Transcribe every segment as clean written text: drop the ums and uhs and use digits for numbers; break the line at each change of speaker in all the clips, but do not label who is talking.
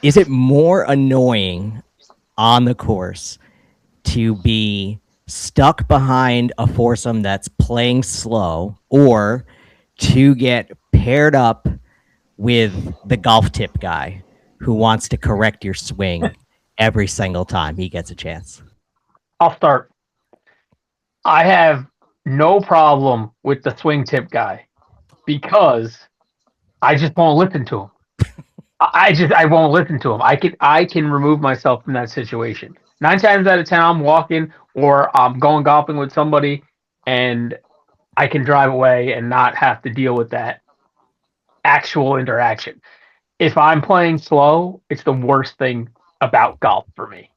Is it more annoying on the course to be stuck behind a foursome that's playing slow, or to get paired up with the golf tip guy who wants to correct your swing every single time he gets a chance?
I'll start. I have no problem with the swing tip guy because I just won't listen to him. I won't listen to him. I can remove myself from that situation. 9 times out of 10, I'm walking or I'm going golfing with somebody, and I can drive away and not have to deal with that actual interaction. If I'm playing slow, it's the worst thing about golf for me.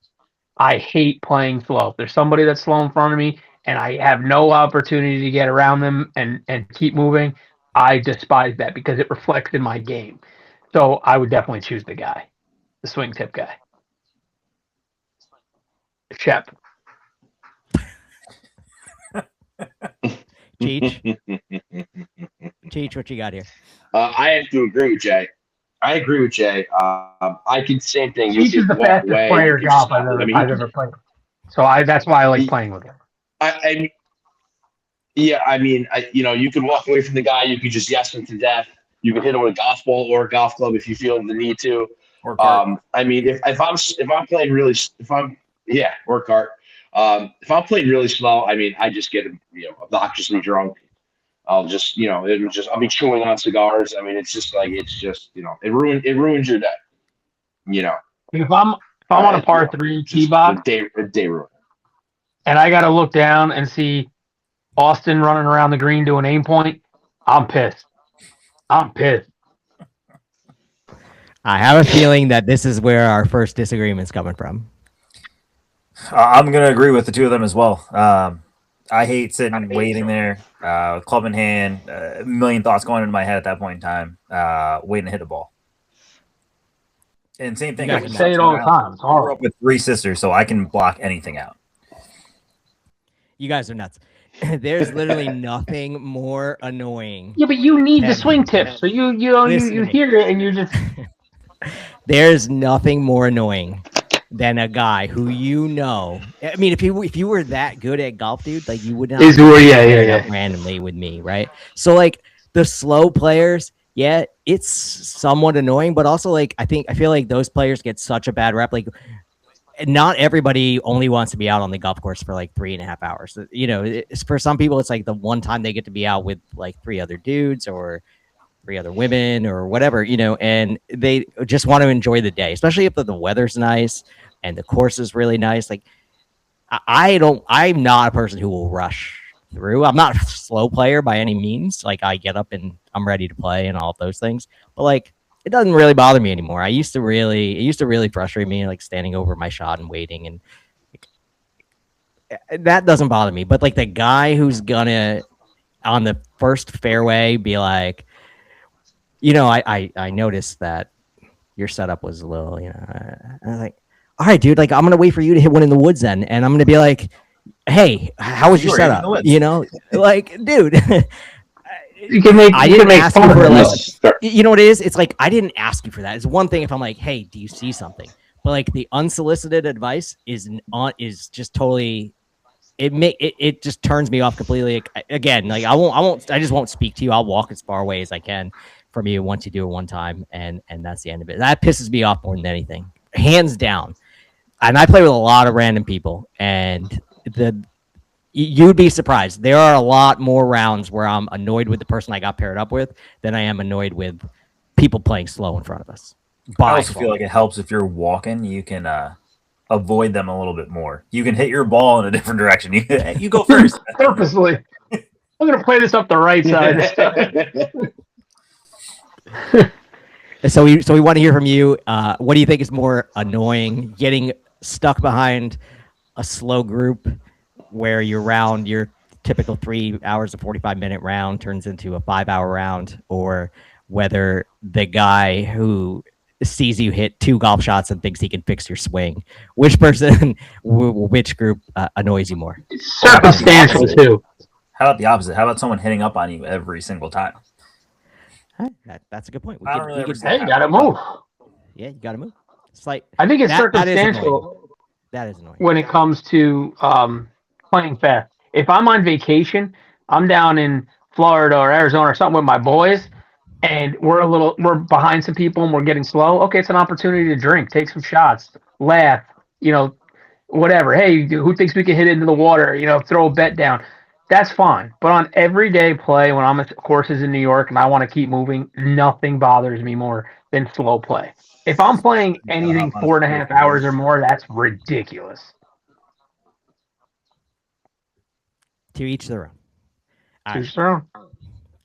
I hate playing slow. If there's somebody that's slow in front of me and I have no opportunity to get around them and keep moving, I despise that because it reflects in my game. So I would definitely choose the guy, the swing tip guy. Shep.
Cheech, Cheech, what you got here?
I have to agree with Jay. I agree with Jay. I can same thing. You
He's
could
just the
walk
fastest
away. You
player
could
golf I've
stop it. I
ever
mean,
I've ever played. So that's why I like playing with him.
I mean, yeah. I mean, you could walk away from the guy. You could just yes him to death. You can hit him with a golf ball or a golf club if you feel the need to.
Or cart.
I mean, if I'm playing really if I'm yeah or cart. If I'm playing really slow, I mean, I just get obnoxiously drunk. I'll just I'll be chewing on cigars. I mean, it's just like it ruins your day. You know,
If I'm on a par three tee
just
box
a day ruin.
and I got to look down and see Austin running around the green doing aim point, I'm pissed. I'm pissed.
I have a feeling that this is where our first disagreement's coming from.
I'm gonna agree with the two of them as well. I hate sitting waiting there, club in hand, a million thoughts going into my head at that point in time, waiting to hit the ball. And same thing.
I say it all the time. It's
I grew
horrible.
up with three sisters, so I can block anything out.
You guys are nuts. There's literally nothing more annoying.
Yeah, but you need the
Heavy.
swing tip, so you
Listen to me.
hear it and you're just
There's nothing more annoying than a guy who I mean, if you were that good at golf, dude, like you would not
yeah.
randomly with me, right? So like the slow players, yeah, it's somewhat annoying, but also like I feel like those players get such a bad rep. Like not everybody only wants to be out on the golf course for like 3.5 hours. For some people, it's like the one time they get to be out with like three other dudes or three other women or whatever, and they just want to enjoy the day, especially if the weather's nice and the course is really nice. Like I'm not a person who will rush through. I'm not a slow player by any means. Like I get up and I'm ready to play and all of those things, but like it doesn't really bother me anymore. It used to really frustrate me, like standing over my shot and waiting, and that doesn't bother me. But like the guy who's gonna on the first fairway be like, I noticed that your setup was a little, I was like, all right, dude, like I'm gonna wait for you to hit one in the woods then, and I'm gonna be like, hey, how was your setup? Like, dude. I didn't ask you for a lesson. You know what it is? It's like I didn't ask you for that. It's one thing if I'm like, hey, do you see something? But like the unsolicited advice is just totally. It just turns me off completely. Like, again, like I just won't speak to you. I'll walk as far away as I can from you once you do it one time, and that's the end of it. That pisses me off more than anything, hands down. And I play with a lot of random people, and you'd be surprised. There are a lot more rounds where I'm annoyed with the person I got paired up with than I am annoyed with people playing slow in front of us.
I also feel like it helps if you're walking. You can avoid them a little bit more. You can hit your ball in a different direction. You go first.
Purposely. I'm going to play this up the right side.
So we want to hear from you. What do you think is more annoying? Getting stuck behind a slow group where your typical 3 hours of 45-minute round turns into a 5-hour round, or whether the guy who sees you hit 2 golf shots and thinks he can fix your swing, which group annoys you more?
Circumstantial too.
How about the opposite? How about someone hitting up on you every single time?
That's a good point.
I don't really
Hey, you gotta move.
Yeah, you gotta move. It's like
I think it's
that is annoying.
circumstantial
That is annoying.
when it comes to playing fast. If I'm on vacation, I'm down in Florida or Arizona or something with my boys, and we're behind some people and we're getting slow. Okay, it's an opportunity to drink, take some shots, laugh, you know, whatever. Hey, who thinks we can hit it into the water? Throw a bet down. That's fine. But on everyday play, when I'm at courses in New York and I want to keep moving, nothing bothers me more than slow play. If I'm playing anything
Hop on a
four and a
scooter
half
for you.
hours or more, that's ridiculous.
To each their own. All
To
right.
each their own.